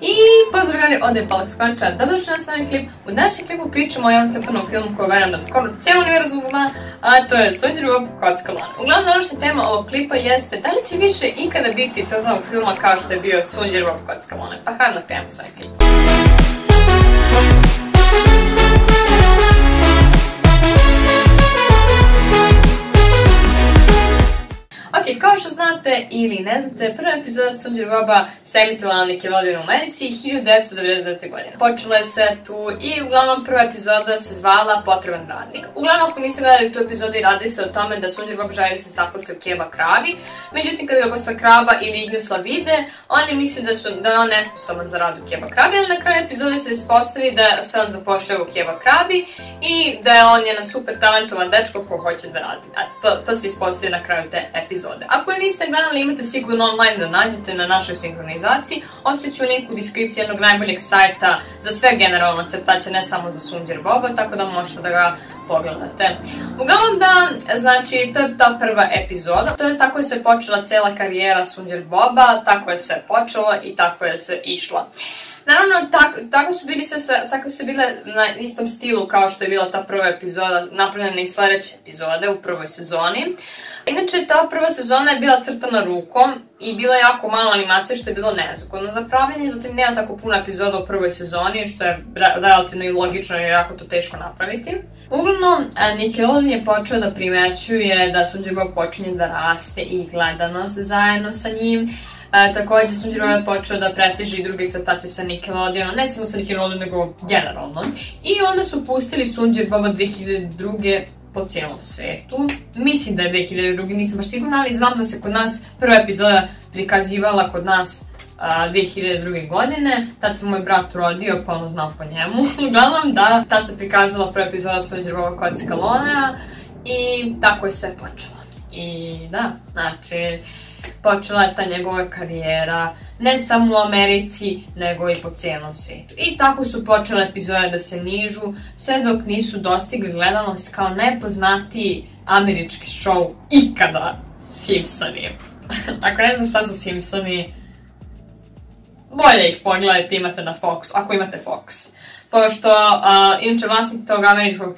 I pozdravljali, ovdje je Palak Skonča, dobrodošli na novi klip. U današnjem klipu pričamo o jednom crtanom filmu koju verujem da skoro cijel univerzum zna, a to je Sunđer Bob Kocka Lana. Uglavnom, današnja tema ovog klipa jeste da li će više ikada biti crtanog filma kao što je bio Sunđer Bob Kocka Lana. Pa hajde da krenemo s ovim klipom. Ok, kao što znate ili ne znate, prva epizoda Sunđer Boba se emitovala na Nickelodeonu u Americi 1999. godine. Počela je sve tu i uglavnom prva epizoda se zvala Potreban radnik. Uglavnom, ako niste gledali tu epizodu i radili se o tome da Sunđer Bob želi se zaposli u Keba kravi, međutim kada ga Bosa krava ili Ignjusla vide, oni misle da je on nesposoban za rad u Keba kravi, ali na kraju epizode se ispostavi da se on zapošljava u Keba kravi i da je on jedan super talentovan dečko ko hoće da radi. To se ispostavi na kraju te epizode. Ako je niste gledali, imate sigurno online da nađete na našoj sinhronizaciji. Ostavit ću link u deskripciji jednog najboljeg sajta za sve generalno crtače, ne samo za Sunđer Boba, tako da možete da ga pogledate. Uglavnom da, znači, to je ta prva epizoda. To je tako je sve počela cijela karijera Sunđer Boba, tako je sve počelo i tako je sve išlo. Naravno, tako su bile na istom stilu kao što je bila ta prva epizoda, napravljena i sljedeće epizode u prvoj sezoni. Inače, ta prva sezona je bila crtana rukom i bila je jako malo animacije što je bilo nezgodno za pravljenje, zatim nema tako puno epizoda u prvoj sezoni, što je relativno i logično jer je jako to teško napraviti. Uglavnom, Nickelodeon je počeo da primećuje da Sunđer Bob počinje da raste i gledanost zajedno sa njim. Također, Sunđer Bob je počeo da prestiže i druge crtače sa Nickelodeonom, ne samo sa Nickelodeonom, nego generalno. I onda su pustili Sunđer Boba 2002. po cijelom svetu. Mislim da je 2002. nisam baš sigurna, ali znam da se kod nas prva epizoda prikazivala kod nas 2002. godine. Tad se moj brat rodio, pa ono znam po njemu. Uglavnom da, tad se prikazala prva epizoda Sunđer Boba Kocka Lana i tako je sve počelo. I da, znači, počela je ta njegova karijera, ne samo u Americi, nego i po cijelom svijetu. I tako su počele epizode da se nižu, sve dok nisu dostigli gledanost kao najpoznatiji američki show ikada, Simpsoni. Ako ne znam šta su Simpsoni, bolje ih pogledajte, imate na Fox, ako imate Fox. Pošto, inače vlasnik tog američkog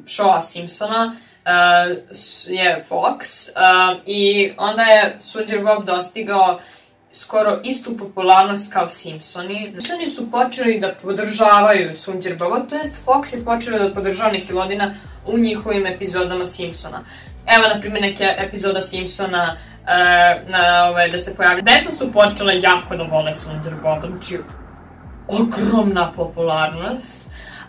showa Simpsona je Fox i onda je Sunđer Bob dostigao skoro istu popularnost kao Simpsoni. Oni su počeli da podržavaju Sunđer Boba, to jest Fox je počeo da podržava Nickelodeona u njihovim epizodama Simpsona. Evo, na primjer, neke epizoda Simpsona da se pojavlja. Deca su počela jako da vole Sunđer Boba, znači ogromna popularnost.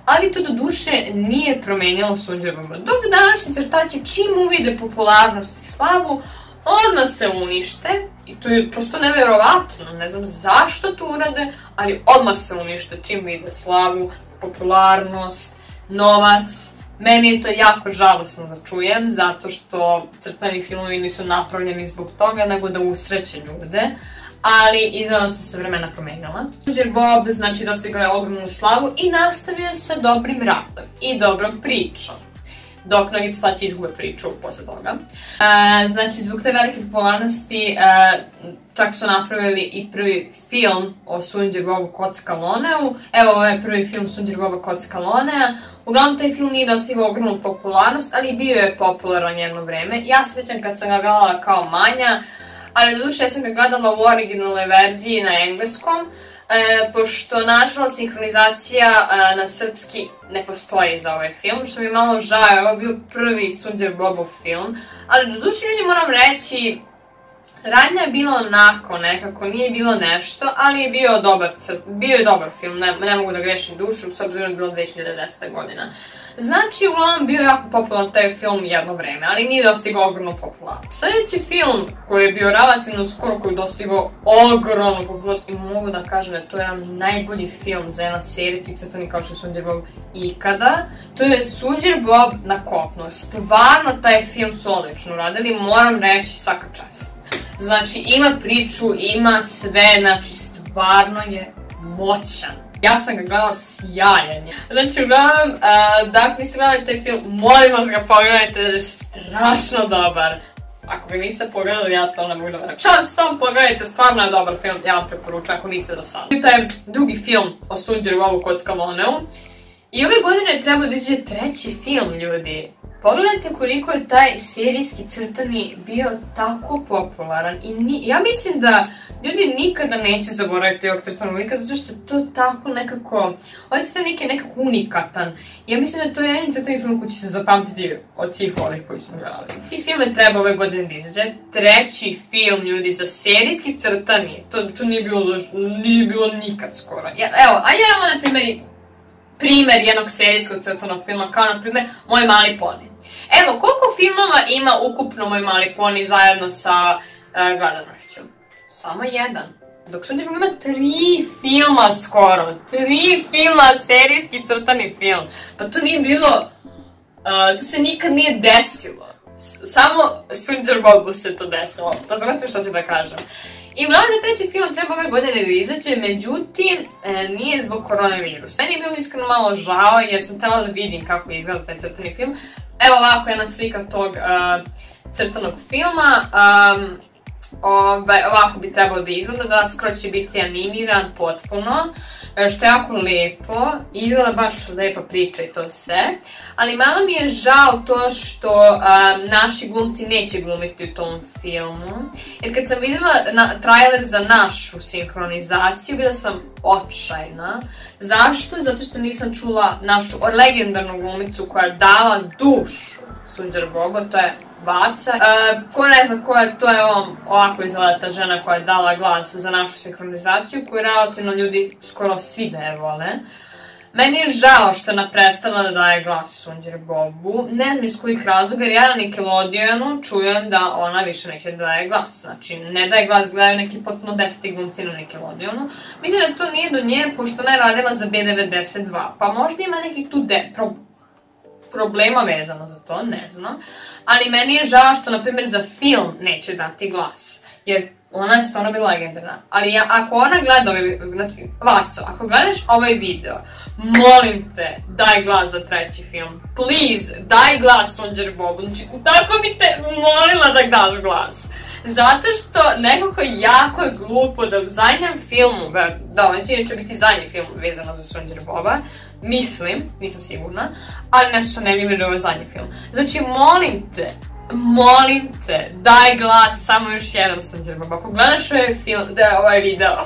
Ali to do duše nije promenjalo Sunđer Boba. Dok današnji crtači čim uvide popularnost i slavu, odmah se unište. I to je prosto neverovatno, ne znam zašto to urade, ali odmah se unište čim vide slavu, popularnost, novac. Meni je to jako žalosno da čujem, zato što crtani filmovi nisu napravljeni zbog toga, nego da usreće ljude. Ali iznenada su se vremena promenjala. Sunđer Bob, znači, dostigao je ogromnu slavu i nastavio sa dobrim radom i dobrom pričom. Dok mnogi crtači izgube priču posle toga. Znači, zbog te velike popularnosti, čak su napravili i prvi film o Sunđer Bobu Kocka Laneu. Evo, ovo je prvi film Sunđer Boba Kocka Lanea. Uglavnom, taj film nije dostigao ogromnu popularnost, ali bio je popularan jedno vreme. Ja se sjećam kad sam ga gledala kao manja, ali doduše ja sam ga gledala u originalnoj verziji na engleskom, pošto nažalost sinhronizacija na srpski ne postoji za ovaj film, što mi je malo žao, ovo je bio prvi Sunđer Bobov film, ali doduše ljudi moram reći, radnja je bila onako nekako, nije bilo nešto, ali je bio je dobar film, ne mogu da grešim dušu, s obzirom da je bilo 2010. godina. Znači, uglavnom bio jako popularan taj film jedno vreme, ali nije dostigao ogromnu popularnost. Sljedeći film koji je bio relativno skoro, koji je dostigao ogromnu popularnost i mogu da kažem da to je jedan najbolji film za jedan serijski crtani kao što je Sunđer Bob ikada. To je Sunđer Bob na kopnu. Stvarno taj film su odlično uradili, moram reći svaka čast. Znači, ima priču, ima sve, znači stvarno je moćan. Ja sam ga gledala sjajan. Znači, uglavnom, da ako niste gledali taj film, molim vas ga pogledajte, je strašno dobar. Ako ga niste pogledali, ja stvarno ne mogu da vam rekam. Samo pogledajte, stvarno je dobar film, ja vam preporučujem ako niste do sada. To je drugi film o Sunđeru Bobu Kockaloneu. I ove godine treba da izađe treći film, ljudi. Pogledajte koliko je taj serijski crtani bio tako popularan i ja mislim da ljudi nikada neće zaboraviti ovog crtanog lika zato što je to tako nekako, ovaj crtani lik je nekako unikatan. Ja mislim da je to jedan crtani film koji će se zapamtiti od svih ovih koji smo gledali. I film je treba ove godine da izađe. Treći film, ljudi, za serijski crtani, to nije bilo nikad skoro. Evo, ajde imamo na primer jednog serijskog crtanog filma, kao na primer Moj mali poni. Evo, koliko filmova ima ukupno Moj mali poni zajedno sa gledanošću? Samo jedan. Dok Sunđer Bob ima 3 filma skoro. 3 filma, serijski crtani film. Pa to nije bilo, to se nikad nije desilo. Samo Sunđer Bobu se to desilo. Pa znate što ću da kažem. I uglavnom treći film treba ove godine da izađe, međutim, nije zbog koronavirusa. Meni je bilo iskreno malo žao jer sam htjela da vidim kako izgleda taj crtani film. Evo ovako jedna slika tog crtanog filma. Ovako bi trebalo da izgleda, da skoro će biti animiran potpuno, što je jako lepo, izgleda baš lepa priča i to sve, ali malo mi je žao to što naši glumci neće glumiti u tom filmu, jer kad sam vidjela trailer za našu sinhronizaciju, bila sam očajna. Zašto? Zato što nisam čula našu legendarnu glumicu koja je dala dušu Sunđeru Bobu, to je Vaca. Ko ne zna ko je, to je ovako izgleda ta žena koja je dala glas za našu sinhronizaciju, koju relativno ljudi skoro svi da je vole. Meni je žao što je ona prestala da daje glas Sunđeru Bobu, ne znam iz kojih razloga, jer ja na Nickelodeonu čujem da ona više neće da daje glas. Znači, ne daje glas, gledaju neki potpuno 10 glumci na Nickelodeonu. Mislim da to nije do nje, pošto ona je radila za B92, pa možda ima nekih tu problema vezano za to, ne znam. Ali meni je žao što, na primjer, za film neće dati glas. Jer ona je stvarno bila legendarna. Ali ako ona gleda ovaj, znači, Vaco, ako gledaš ovaj video, molim te, daj glas za treći film. Please, daj glas Sunđeru Bobu. Znači, tako bi te molila da daš glas. Zato što nekako jako je glupo da u zadnjem filmu, da ovo će biti zadnji film vezano za Sunđeru Boba, mislim, nisam sigurna, ali nešto sam ne vidim da je ovo zadnji film. Znači, molim te, daj glas samo još jedan Sunđeru Bobu. Ako gledaš ovaj video,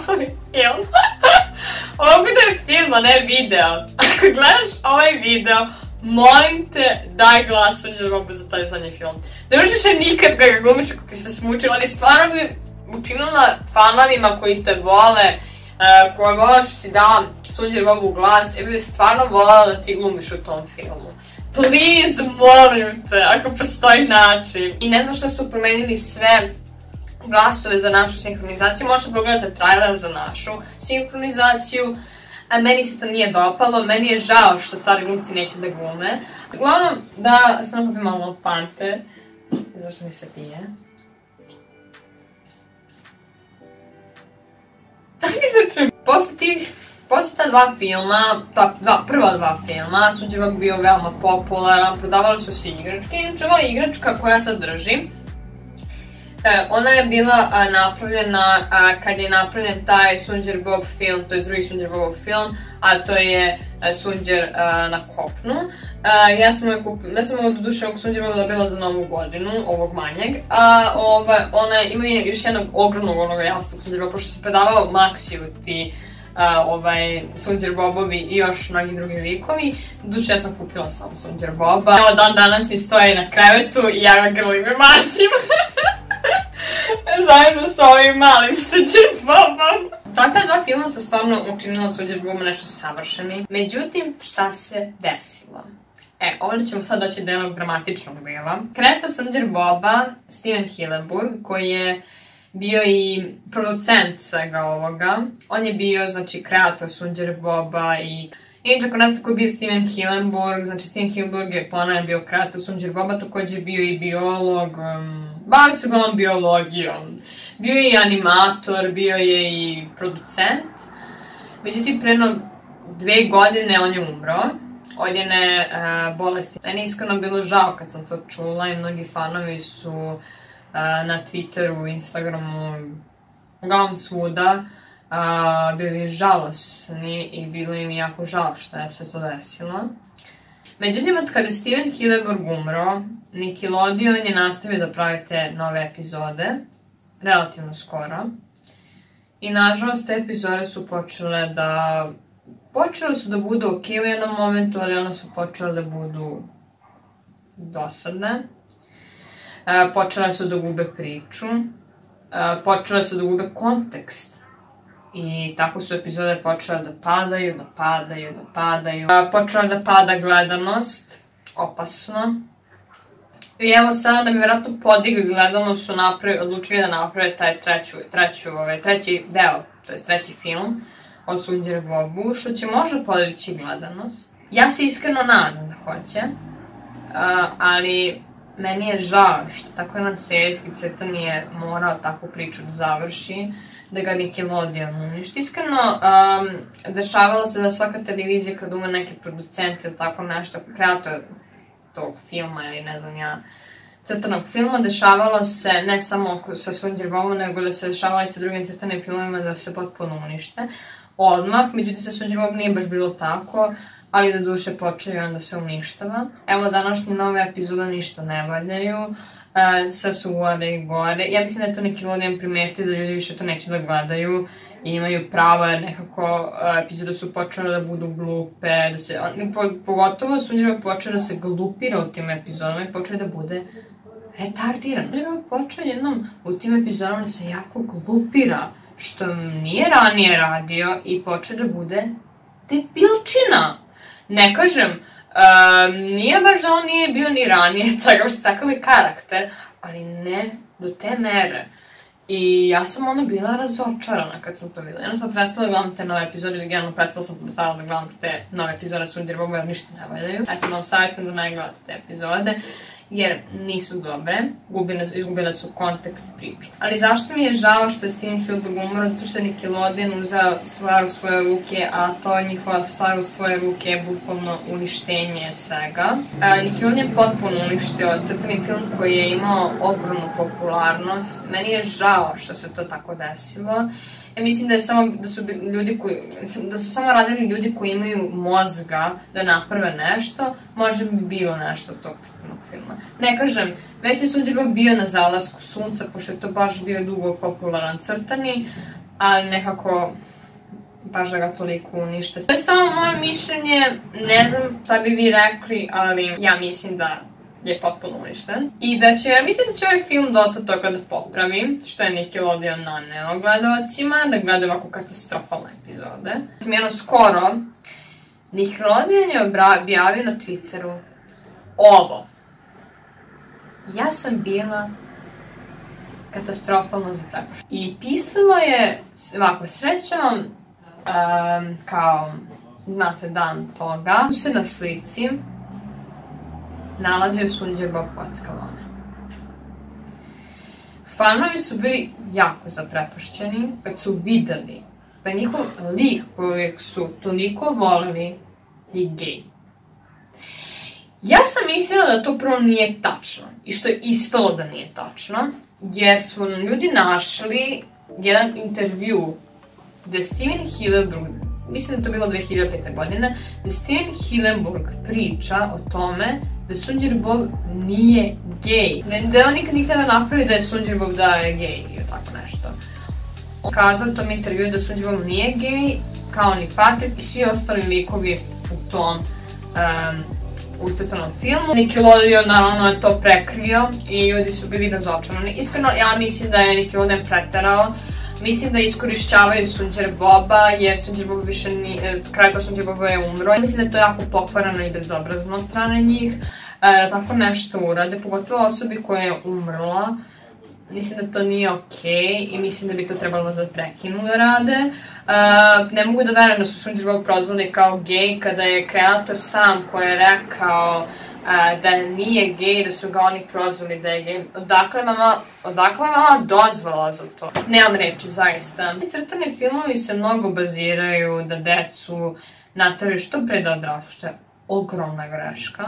ovo je film, a ne video. Ako gledaš ovaj video, molim te, daj glas Sunđeru Bobu za taj zadnji film. Ne možeš nikad ga glumiš ako ti se smučilo, ali stvarno bi učinila fanovima koji te vole, koji vole što si dala Sunđeru Bobu glas, ja bih stvarno voljela da ti glumiš u tom filmu. Please, molim te, ako postoji način. I ne znam što su promenili sve glasove za našu sinhronizaciju, možete pogledati trailer za našu sinhronizaciju. Meni se to nije dopalo, meni je žao što stari glumci neće da glume. Uglavnom, da samo popim malo Fante, zašto mi se pije. Posle ta dva filma, prva dva filma, Sunđer Bob bio veoma popularan, prodavali su se igračke, inače ova igračka koja sad držim, ona je bila napravljena kad je napravljen taj Sunđer Bob film, to je drugi Sunđer Bob film, a to je Sunđer na kopnu. Ja sam ovo do duše ovog Sunđer Boba dobila za Novu godinu, ovog manjeg, a ona ima još jednog ogromnog onoga jasnog Sunđer Boba, pošto se predavao Maxiju ti Sunđer Bobovi i još mnogi drugi likovi. Duše ja sam kupila samo Sunđer Boba. Evo dan danas mi stoji na krevetu i ja ga grlim i masim. Zajedno sa ovim malim Sunđer Bobom. Takva dva filma su stvarno učinila Sunđer Boba nešto savršeni. Međutim, šta se desilo? Ovdje ćemo sad doći do jednog dramatičnog dela. Krenuo Sunđer Boba, Steven Hillenburg, koji je bio i producent svega ovoga. On je bio, znači, kreator Sunđer Boba i... Inače, ako ne znate ko je bio Steven Hillenburg, znači Steven Hillenburg je ponavljam bio kreator Sunđer Boba, također je bio i biolog, bavio se uglavnom biologijom. Bio je i animator, bio je i producent. Međutim, preno 2 godine on je umro od jedne bolesti. Meni je iskreno bilo žao kad sam to čula i mnogi fanovi su na Twitteru, Instagramu, uglavnom svuda, bili žalosni i bilo im jako žao što je sve to desilo. Međutim, od kada je Steven Hillenburg umro, Nickelodeon je nastavio da pravi te nove epizode, relativno skoro. I nažalost, te epizode su počele su da budu ok u jednom momentu, ali one su počele da budu dosadne. Počele su da gube priču, počele su da gube kontekst. I tako su epizode počele da padaju. Počela da pada gledanost, opasno. I evo sada da bi vjerojatno podigli gledanost su odlučili da naprave taj treći deo, to je treći film o Sunđer Bobu, što će možda podići gledanost. Ja se iskreno nadam da hoće, ali meni je žao što tako jedan serijski crtan je morao takvu priču da završi, da ga Nickelodeon uništi. Iskreno, dešavalo se da svaka televizija kad ume neki producent ili tako nešto, kreator tog filma ili ne znam ja, crtanog filma, dešavalo se ne samo sa Sunđer Bobom, nego da se dešavalo i sa drugim crtanim filmima da se potpuno unište odmah. Međutim, sa Sunđer Bobom nije baš bilo tako, ali da duše počeo onda se uništava. Evo, današnje nove epizode ništa ne valjaju, sve su gore i gore. Ja mislim da je to Nickelodeon primetio da ljudi više to neće da gledaju i imaju pravo jer nekako epizode su počele da budu glupe, pogotovo Sunđer Bob počeo da se glupira u tim epizodama i počeo da bude retardiran. Sunđer Bob počeo jednom u tim epizodama da se jako glupira, što nije ranije radio i počeo da bude debilčina. Ne kažem, nije baš da on nije bio ni ranije, takav je karakter, ali ne do te mere. I ja sam onda bila razočarana kad sam to videla. Jedno sam prestala da gledam te nove epizode, ili generalno prestala sam da gledam te nove epizode Sunđer Boba jer ništa ne valjaju. Eto, vam savjetujem da ne gledate te epizode, jer nisu dobre, izgubile su kontekst priču. Ali zašto mi je žao što je Steven Hillenburg umro? Zato što je Nickelodeon uzeo stvar u svoje ruke, a to je njihova stvar u svoje ruke je bukvalno uništenje svega. Nickelodeon je potpuno uništio crtani film koji je imao ogromnu popularnost. Meni je žao što se to tako desilo. Ja mislim da su samo radili ljudi koji imaju mozga da naprave nešto, možda bi bilo nešto od tog crtanog filma. Ne kažem, već je Sunđer Bob bio na zalasku sunca, pošto je to baš bio dugo popularan crtani, ali nekako baš da ga toliko unište. To je samo moje mišljenje, ne znam šta bi vi rekli, ali ja mislim da je potpuno uništen. I da će, mislim da će ovaj film dosta toga da popravi, što je Nickelodeon naneo gledalcima, da gledaju ovako katastrofalne epizode. Jedno skoro, Nickelodeon je objavio na Twitteru ovo. Ja sam bila katastrofalno zaprepaštena. I pisalo je ovako, srećom, kao, znate, dan toga, se na slici nalazio Sunđer Bob kockalone. Fanovi su bili jako zaprepašćeni kad su videli da njihov lik kojeg su toliko voleli je gej. Ja sam mislila da to prvo nije tačno i što je ispalo da nije tačno, jer su ljudi našli jedan intervju gde Steven Hillenburg, mislim da je to bilo 2005. godine, gde Steven Hillenburg priča o tome da Sunđer Bob nije gej. Da on nikad nije htio da napravi da je Sunđer Bob da je gej ili tako nešto. On kazao u tom intervju da Sunđer Bob nije gej, kao ni Patrick i svi ostali likovi u tom ucrtanom filmu. Nickelodeon naravno je to prekrio i ljudi su bili razočarani. Iskreno, ja mislim da je Nickelodeon preterao. Mislim da iskorišćavaju Sunđer Boba, jer Sunđer Bob više nije, kreator Sunđer Boba je umro. Mislim da je to jako pokvarano i bezobrazno od strane njih, da tako nešto urade, pogotovo osobi koja je umrla. Mislim da to nije okej i mislim da bi to trebalo da prekinu da rade. Ne mogu da verujem da su Sunđer Bob prozvali kao gej kada je kreator sam koji je rekao da nije gej, da su ga oni prozvali da je gej. Odakle mama dozvala za to? Nemam reči, zaista. Crtani filmovi se mnogo baziraju da decu nateraju što pre da odrastu, što je ogromna greška.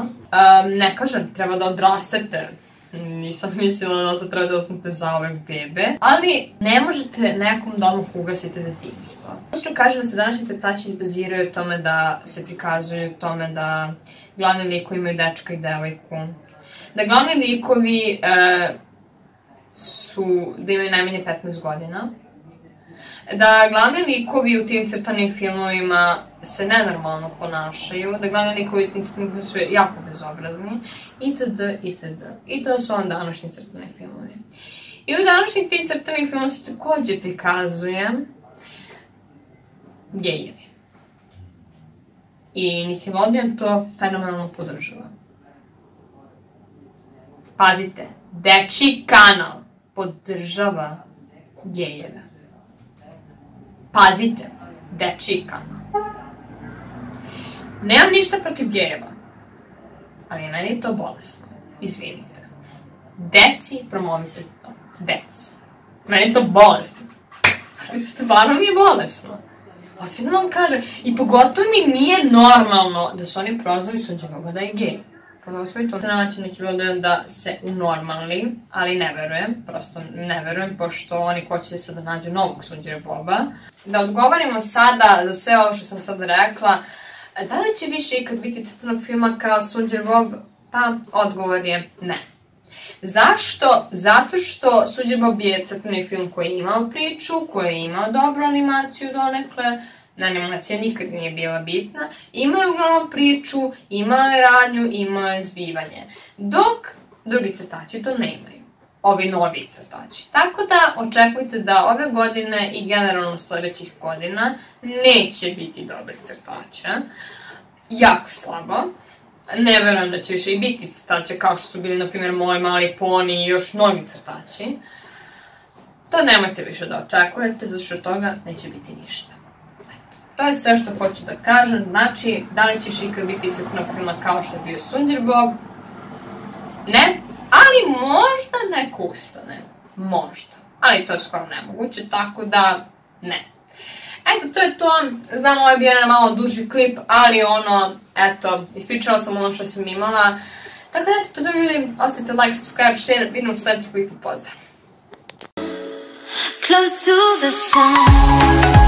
Ne kažem, treba da odrastete nisam mislila da se treba da ostanete zauvek bebe, ali ne možete nekom domu ugasiti detinjstvo. Što kaže da se današnji crtači baziraju tome da se prikazuju tome da glavni likovi imaju dečka i devojku, da glavni likovi da imaju najmanje 15 godina, da glavni likovi u tim crtanim filmovima se nenormalno ponašaju, da glavni likovi u tim crtanim filmovima su jako bezobrazni, itd. I to su on današnji crtani filmovi. I u današnjim tim crtanim filmovima se takođe prikazuje gejevi. I Nickelodeon to fenomenalno podržava. Pazite, dečiji kanal podržava gejeve. Pazite, dečiji kanal. Nemam ništa protiv gejeva, ali meni je to bolesno. Izvinite. Deci promovisati to. Deci. Meni je to bolesno. Ali stvarno mi je bolesno. Ozbiljno vam kaže, i pogotovo mi nije normalno da su oni prozvali Sunđerova da je gej. To se naći neki ljudi da se unormalni, ali ne verujem, prosto ne verujem, pošto oni hoće sad da nađu novog Sunđera Boba. Da odgovorimo sada za sve ovo što sam sada rekla, da li će više ikad biti crtanog filma kao Sunđer Bob? Pa, odgovor je ne. Zašto? Zato što Sunđer Bob je crtani film koji je imao priču, koji je imao dobru animaciju donekle, animacija nikad nije bila bitna, imao je uglavnom priču, imao je radnju, imao je zbivanje. Dok drugi crtači to ne imaju. Ovi novi crtači. Tako da očekujte da ove godine i generalno sledećih godina neće biti dobrih crtača. Jako slabo. Ne verujem da će više i biti crtača kao što su bili, na primjer, Moj mali poni i još mnogi crtači. To nemojte više da očekujete, zato što od toga neće biti ništa. To je sve što hoću da kažem, znači, da li ćeš ikad biti crtanog filma kao što je bio Sunđer Bob? Ne, ali možda neko ustane. Možda. Ali to je skoro nemoguće, tako da ne. Eto, to je to. Znam, ovo je bio jedan malo duži klip, ali eto, ispričala sam ono što sam imala. Tako da, eto, to ljudi, ostavite like, subscribe, share, vidimo u sledećeg klipu, pozdrav! Close to the sun